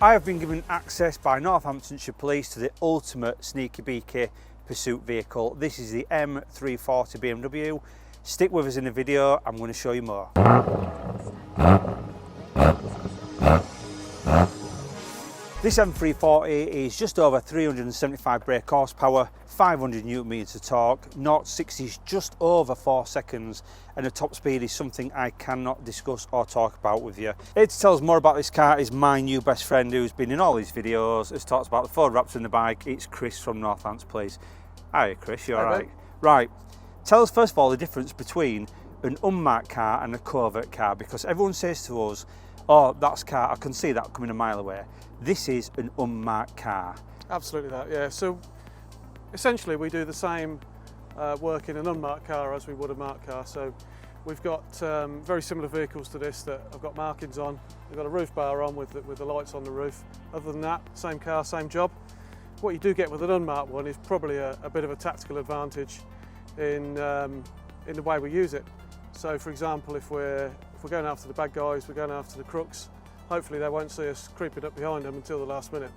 I have been given access by Northamptonshire Police to the ultimate sneaky beaky pursuit vehicle. This is the M340 BMW. Stick with us in the video, I'm going to show you more. This M340 is just over 375 brake horsepower, 500 Newton meters of torque, 0-60 is just over 4 seconds, and the top speed is something I cannot discuss or talk about with you. Here to tell us more about this car is my new best friend who's been in all these videos, has talked about the Ford wraps in the bike. It's Chris from Northamptonshire Police. Hi Chris, you alright? Right, tell us first of all the difference between an unmarked car and a covert car, because everyone says to us, oh, that's a car, I can see that coming a mile away. This is an unmarked car. Absolutely that, yeah. So essentially we do the same work in an unmarked car as we would a marked car. So we've got very similar vehicles to this that have got markings on. We've got a roof bar on with the lights on the roof. Other than that, same car, same job. What you do get with an unmarked one is probably a bit of a tactical advantage in the way we use it. So for example, if we're going after the bad guys, we're going after the crooks, hopefully they won't see us creeping up behind them until the last minute.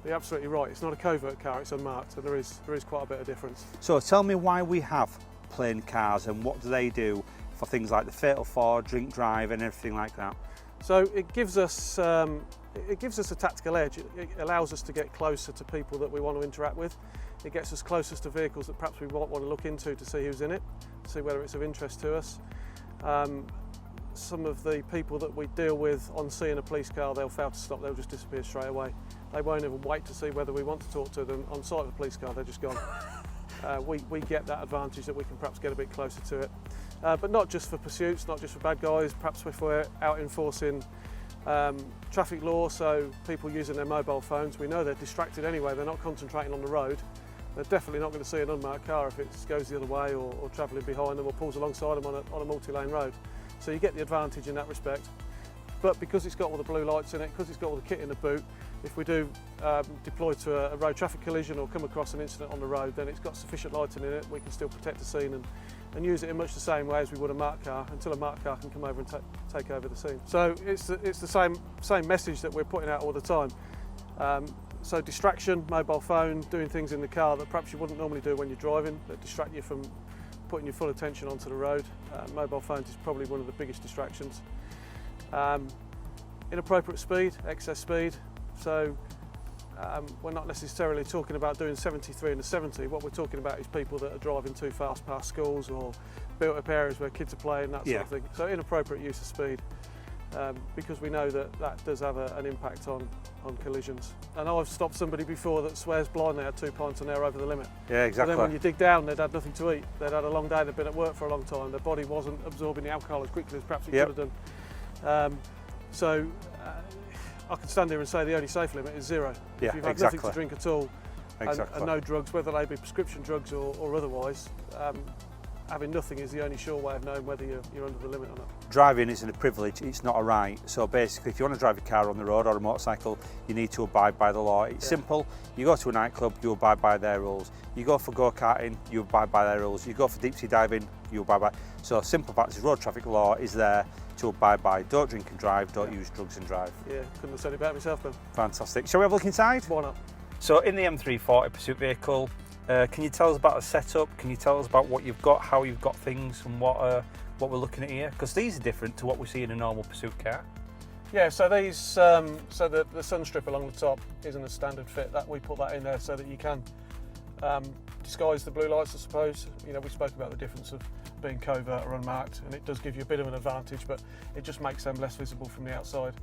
But you're absolutely right, it's not a covert car, it's unmarked, and there is quite a bit of difference. So tell me why we have plain cars and what do they do for things like the Fatal 4, drink drive and everything like that? So it gives us a tactical edge. It allows us to get closer to people that we want to interact with. It gets us closest to vehicles that perhaps we might want to look into to see who's in it, see whether it's of interest to us. Some of the people that we deal with on seeing a police car, they'll fail to stop, they'll just disappear straight away. They won't even wait to see whether we want to talk to them. On sight of the police car, they're just gone. We get that advantage that we can perhaps get a bit closer to it. But not just for pursuits, not just for bad guys, perhaps if we're out enforcing traffic law, so people using their mobile phones, we know they're distracted anyway, they're not concentrating on the road. They're definitely not going to see an unmarked car if it goes the other way or travelling behind them or pulls alongside them on a multi-lane road. So you get the advantage in that respect. But because it's got all the blue lights in it, because it's got all the kit in the boot, if we do deploy to a road traffic collision or come across an incident on the road, then it's got sufficient lighting in it, we can still protect the scene and use it in much the same way as we would a marked car, until a marked car can come over and take over the scene. So it's the same message that we're putting out all the time. So distraction, mobile phone, doing things in the car that perhaps you wouldn't normally do when you're driving, that distract you from putting your full attention onto the road. Mobile phones is probably one of the biggest distractions. Inappropriate speed, excess speed. So we're not necessarily talking about doing 73 in a 70. What we're talking about is people that are driving too fast past schools or built up areas where kids are playing, that sort of thing. So inappropriate use of speed, because we know that does have an impact on collisions. And I've stopped somebody before that swears blind they had 2 pints and they're over the limit. Yeah, exactly. But then when you dig down, they'd had nothing to eat. They'd had a long day, they'd been at work for a long time. Their body wasn't absorbing the alcohol as quickly as perhaps it could have done. I can stand here and say the only safe limit is 0. Yeah, if you've had nothing to drink at all and no drugs, whether they be prescription drugs or otherwise, having nothing is the only sure way of knowing whether you're under the limit or not. Driving isn't a privilege, it's not a right. So basically, if you want to drive a car on the road or a motorcycle, you need to abide by the law. It's simple. You go to a nightclub, you abide by their rules. You go for go-karting, you abide by their rules. You go for deep sea diving, you abide by. So simple fact is road traffic law is there to abide by. Don't drink and drive, don't use drugs and drive. Yeah, couldn't have said it better myself, Ben. Fantastic. Shall we have a look inside? Why not? So in the M340 pursuit vehicle, can you tell us about the setup? Can you tell us about what you've got, how you've got things, and what we're looking at here? Because these are different to what we see in a normal pursuit car. Yeah, so these, so the sun strip along the top isn't a standard fit. That we put that in there so that you can disguise the blue lights, I suppose. You know, we spoke about the difference of being covert or unmarked, and it does give you a bit of an advantage, but it just makes them less visible from the outside.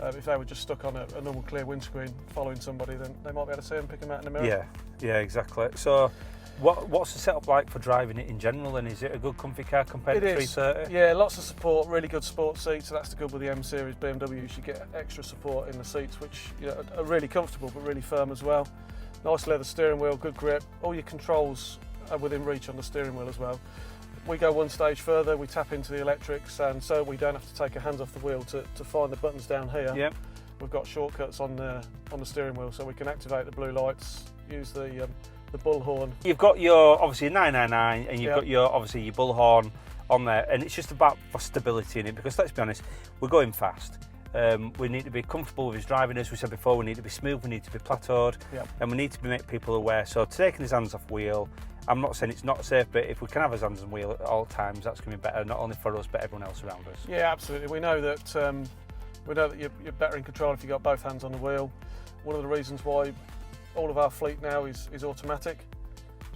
If they were just stuck on a normal clear windscreen following somebody, then they might be able to see them, pick them out in the mirror. Yeah, exactly. So what's the setup like for driving it in general, and is it a good comfy car compared to 330? Yeah, lots of support, really good sport seats. So that's the good with the M series BMWs. You get extra support in the seats, which are really comfortable but really firm as well. Nice leather steering wheel, good grip. All your controls are within reach on the steering wheel as well. We go one stage further, we tap into the electrics, and so we don't have to take our hands off the wheel to find the buttons down here. Yep. We've got shortcuts on the steering wheel, so we can activate the blue lights, use the bullhorn. You've got your obviously 999, and you've got your obviously your bullhorn on there, and it's just about for stability in it, because let's be honest, we're going fast. We need to be comfortable with his driving, as we said before. We need to be smooth, we need to be plateaued, and we need to make people aware. So taking his hands off wheel, I'm not saying it's not safe, but if we can have his hands on wheel at all times, that's going to be better, not only for us, but everyone else around us. Yeah, absolutely. We know that you're better in control if you've got both hands on the wheel. One of the reasons why all of our fleet now is automatic.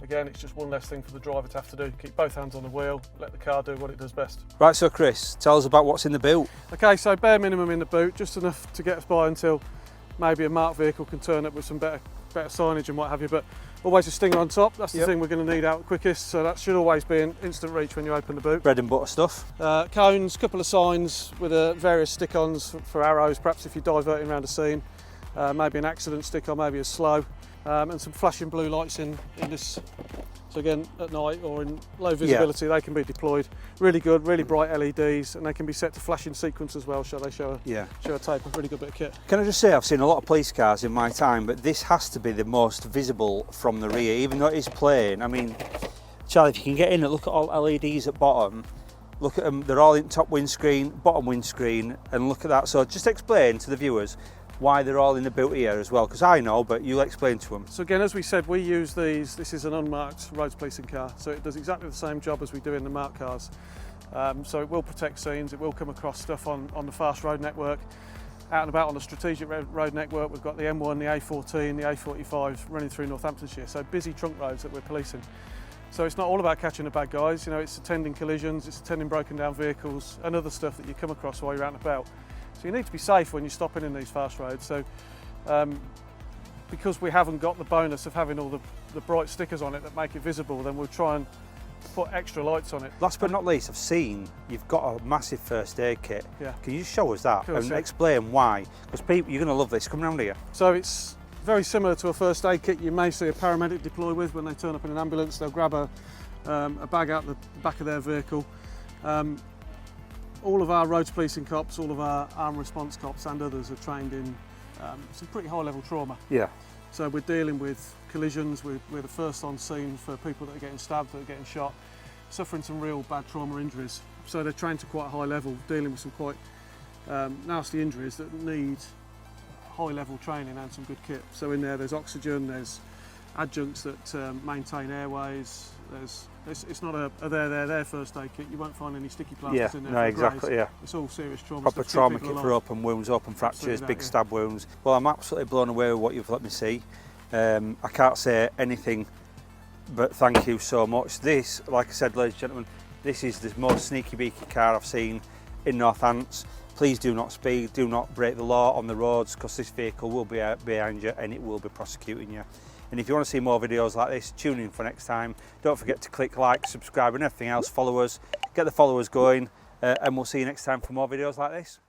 Again, it's just one less thing for the driver to have to do. Keep both hands on the wheel, let the car do what it does best. Right, so Chris, tell us about what's in the boot. Okay, so bare minimum in the boot, just enough to get us by until maybe a marked vehicle can turn up with some better signage and what have you, but always a stinger on top. That's the thing we're going to need out quickest, so that should always be in instant reach when you open the boot. Bread and butter stuff. Cones, couple of signs with various stick-ons for arrows, perhaps if you're diverting around a scene. Maybe an accident stick-on, maybe a slow. And some flashing blue lights in this. So again, at night or in low visibility, they can be deployed. Really good, really bright LEDs, and they can be set to flashing sequence as well. Show a tape, a really good bit of kit. Can I just say, I've seen a lot of police cars in my time, but this has to be the most visible from the rear, even though it is plain. I mean, Charlie, if you can get in and look at all LEDs at bottom, look at them, they're all in top windscreen, bottom windscreen, and look at that. So just explain to the viewers why they're all in the boot here as well, because I know, but you'll explain to them. So again, as we said, we use these. This is an unmarked roads policing car, so it does exactly the same job as we do in the marked cars. So it will protect scenes, it will come across stuff on the fast road network. Out and about on the strategic road network, we've got the M1, the A14, the A45 running through Northamptonshire, so busy trunk roads that we're policing. So it's not all about catching the bad guys, you know, it's attending collisions, it's attending broken down vehicles and other stuff that you come across while you're out and about. So you need to be safe when you're stopping in these fast roads. So because we haven't got the bonus of having all the bright stickers on it that make it visible, then we'll try and put extra lights on it. Last but not least, I've seen you've got a massive first aid kit. Yeah. Can you just show us that course, and explain why? Because people, you're going to love this. Come round here. So it's very similar to a first aid kit you may see a paramedic deploy with when they turn up in an ambulance. They'll grab a bag out the back of their vehicle. All of our roads policing cops, all of our armed response cops and others are trained in some pretty high level trauma. Yeah. So we're dealing with collisions, we're the first on scene for people that are getting stabbed, that are getting shot, suffering some real bad trauma injuries. So they're trained to quite a high level, dealing with some quite nasty injuries that need high level training and some good kit. So in there's oxygen, there's adjuncts that maintain airways. It's not a there first aid kit. You won't find any sticky plasters in there. No, exactly. Yeah, it's all serious trauma. Proper trauma kit for open wounds, open fractures, big stab wounds. Well, I'm absolutely blown away with what you've let me see. I can't say anything but thank you so much. This, like I said, ladies and gentlemen, this is the most sneaky beaky car I've seen in Northants. Please do not speed, do not break the law on the roads, because this vehicle will be out behind you and it will be prosecuting you. And if you want to see more videos like this, tune in for next time. Don't forget to click like, subscribe and everything else. Follow us, get the followers going, and we'll see you next time for more videos like this.